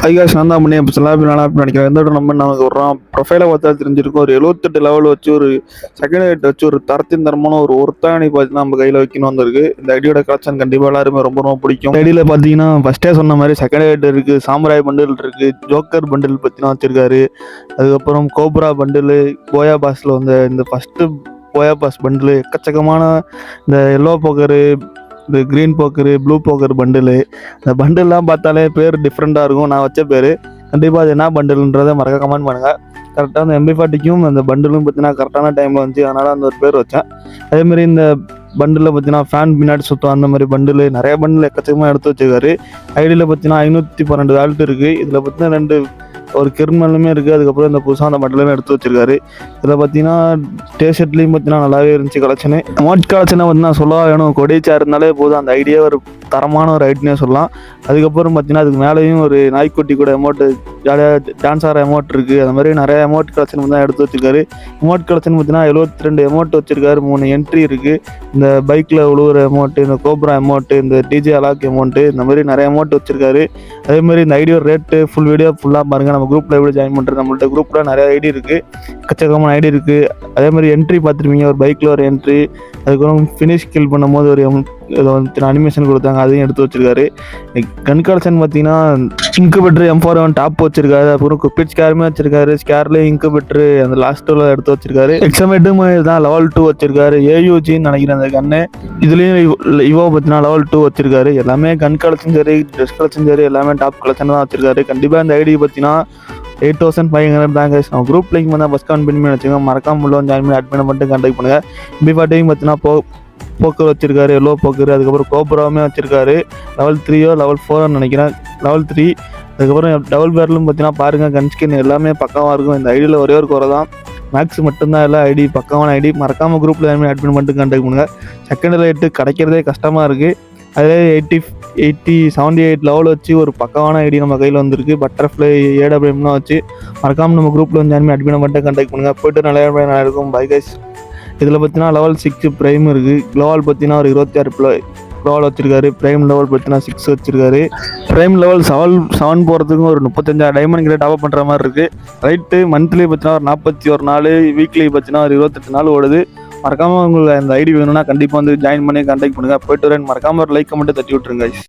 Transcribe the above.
ஐகாஷ் நான் தான் பண்ணி இப்போ நல்லா நினைக்கிறேன். எந்த இடம் நம்ம நமக்கு வர்றோம் ப்ரொஃபைலை பார்த்தா தெரிஞ்சிருக்கும். ஒரு 78 லெவல் வச்சு ஒரு செகண்ட் ஹைட் வச்சு ஒரு தரத்தின் தரமான ஒரு ஒருத்தாணி பார்த்தீங்கன்னா நம்ம கையில் வைக்கணும் வந்திருக்கு. இந்த ஐடியோட கலெக்ஷன் கண்டிப்பாக எல்லாருமே ரொம்ப ரொம்ப பிடிக்கும். ஐடியில் பார்த்தீங்கன்னா ஃபஸ்ட்டே சொன்ன மாதிரி செகண்ட் ஹைட் இருக்குது, சாமுராய் பண்டில் இருக்குது, ஜோக்கர் பண்டில் பற்றினா வச்சிருக்காரு. அதுக்கப்புறம் கோப்ரா பண்டில், போயா பாஸில் வந்து இந்த ஃபஸ்ட்டு போயா பாஸ் பண்டில், எக்கச்சக்கமான இந்த எல்லோ போக்கரு, இந்த green poker, blue poker bundle. இந்த பண்டில்லாம் பார்த்தாலே பேர் டிஃப்ரெண்ட்டாக இருக்கும். நான் வச்ச பேர் கண்டிப்பாக அது என்ன பண்டில்ன்றதை மறக்க கமெண்ட் பண்ணுங்கள். கரெக்டாக அந்த MB40க்கும் அந்த பண்டிலும் பார்த்தீங்கன்னா கரெக்டான டைமில் வந்துச்சு, அதனால் அந்த ஒரு பேர் வச்சேன். அதேமாதிரி இந்த பண்டில் பார்த்தீங்கன்னா ஃபேன் பின்னாடி சுத்தம் அந்த மாதிரி பண்டில் நிறைய பண்டில் எக்கச்சக்கமாக எடுத்து வச்சுருக்காரு. ஐடியில் பார்த்தீங்கன்னா 512 வேல்ட் இருக்குது. இதில் பார்த்தீங்கன்னா 2 ஒரு கிருமலுமே இருக்குது. அதுக்கப்புறம் இந்த புதுசாக அந்த பண்டிலுமே எடுத்து வச்சிருக்காரு. இதில் பார்த்தீங்கன்னா டேஷர்ட்லேயும் பார்த்தீங்கன்னா நல்லாவே இருந்துச்சு கலெக்ஷனு. அமௌண்ட் கலெக்ஷனை பார்த்தீங்கன்னா சொல்லவா வேணும், கொடிச்சா இருந்தாலே போதும், அந்த ஐடியா ஒரு தரமான ஒரு ஐடியா சொல்லலாம். அதுக்கப்புறம் பார்த்தீங்கன்னா அதுக்கு மேலேயும் ஒரு நாய்க்குட்டி கூட அமௌண்ட்டு ஜாலியாக டான்ஸ் ஆகிற அமௌண்ட் இருக்குது. அது மாதிரி நிறைய அமௌண்ட் கலெக்ஷன் தான் எடுத்து வச்சிருக்காரு. அமௌண்ட் கலெக்ஷன் பார்த்தீங்கன்னா 72 அமௌண்ட் வச்சிருக்காரு. 3 என்ட்ரி இருக்குது. இந்த பைக்கில் உழுவுற அமௌண்ட்டு, இந்த கோப்ரா அமௌண்ட்டு, இந்த டிஜே அலாக் அமௌண்ட்டு, இந்த மாதிரி நிறைய அமௌண்ட் வச்சிருக்காரு. அதே மாதிரி இந்த ஐடியோ ரேட்டு ஃபுல் வீடியோ ஃபுல்லாக பாருங்கள். நம்ம குரூப்பில் எப்படி ஜாயின் பண்ணுறது, நம்மள்ட்ட குரூப்பில் நிறைய ஐடி இருக்குது, எக்கச்சக்கமான ஐடி இருக்குது. அதே மாதிரி என்ட்ரி பார்த்துருப்பீங்க, ஒரு பைக்கில் ஒரு என்ட்ரி, அதுக்கப்புறம் ஃபினிஷ் கில் பண்ணும்போது ஒரு அனிமேஷன் கொடுத்தாங்க, அதையும் எடுத்து வச்சிருக்காரு. கன் கலெக்ஷன் பார்த்தீங்கன்னா இன்குபேட்டர் M41 டாப் வச்சிருக்காரு. அப்புறம் குப்பிட் ஸ்கேருமே வச்சிருக்காரு. ஸ்கேர்லேயே இன்குபேட்டர் அந்த லாஸ்ட்டில் எடுத்து வச்சிருக்காரு. எக்ஸாமேட்டும் தான் லெவல் 2 வச்சிருக்காரு. AUGன்னு நினைக்கிறேன் அந்த கண்ணு. இதுலேயும் இவோ பார்த்தீங்கன்னா லெவல் 2 வச்சிருக்காரு. எல்லாமே கன் கலெக்ஷன் சரி, ட்ரெஸ் கலெக்ஷன் சரி, எல்லாமே டாப் கலெக்ஷன் தான் வச்சிருக்காரு. கண்டிப்பாக இந்த ஐடி பார்த்தீங்கன்னா 8500 தாங்க. நம்ம குரூப் லிங்க் வந்து ஃபஸ்ட் கவுண்ட் பண்ணி வச்சுக்கோங்க. மறக்காம உள்ள ஜாயின் பண்ணி அட்மின் மட்டும் கான்டாக்ட் பண்ணுங்கள். MB40 பார்த்தீங்கன்னா போக்கர் வச்சிருக்காரு, எல்லோ போக்கர். அதுக்கப்புறம் கோப்ராவுமே வச்சிருக்காரு. லெவல் 3 லெவல் 4 நினைக்கிறேன், லெவல் 3. அதுக்கப்புறம் டபுள் பேரலும் பார்த்தீங்கன்னா பாருங்கள், கன்ஸ்கின் எல்லாமே பக்கமாக இருக்கும். இந்த ஐடியில் ஒரே ஒரு குறை தான், மேக்ஸ் மட்டும்தான் எல்லாம் ஐடி பக்கமான ஐடி. மறக்காமல் குரூப்பில் எல்லாமே அட்மின் மட்டும் கான்டாக்ட் பண்ணுங்கள். செகண்ட் லைட்டு கிடைக்கிறதே கஷ்டமாக இருக்குது. அதிலே 78 லெவல் வச்சு ஒரு பக்கமான ஐடி நம்ம கையில் வந்திருக்கு. பட்டர்ஃப்ளை AWMலாம் வச்சு. மறக்காமல் நம்ம குரூப்பில் வந்து ஜாயின் பண்ணி அட்மினை மட்டும் கான்டாக்ட் பண்ணுங்கள். போய்ட்டு நல்லா இருக்கும். Bye guys. இதில் பார்த்தீங்கன்னா லெவல் 6 ப்ரைம் இருக்குது. க்ளோவால் பார்த்தீங்கன்னா ஒரு 26 க்ளோவால் வச்சிருக்காரு. ப்ரைம் லெவல் பார்த்தீங்கன்னா 6 வச்சிருக்காரு. ப்ரைம் லெவல் 7 போகிறதுக்கும் ஒரு 35 டைமண்ட் கிட்ட டாப் பண்ணுற மாதிரி இருக்குது. ரைட்டு மந்த்லி பார்த்தீங்கன்னா ஒரு 41 நாள், வீக்லி பார்த்தீங்கன்னா ஒரு 28 நாள் ஓடுது. மறக்காமல் உங்களுக்கு அந்த ஐடி வேணும்னா கண்டிப்பாக வந்து ஜாயின் பண்ணி கான்டாக்ட் பண்ணுங்கள். போய்ட்டு வரேன். மறக்காமல் ஒரு லைக் மட்டும் தட்டி விட்ருங்க.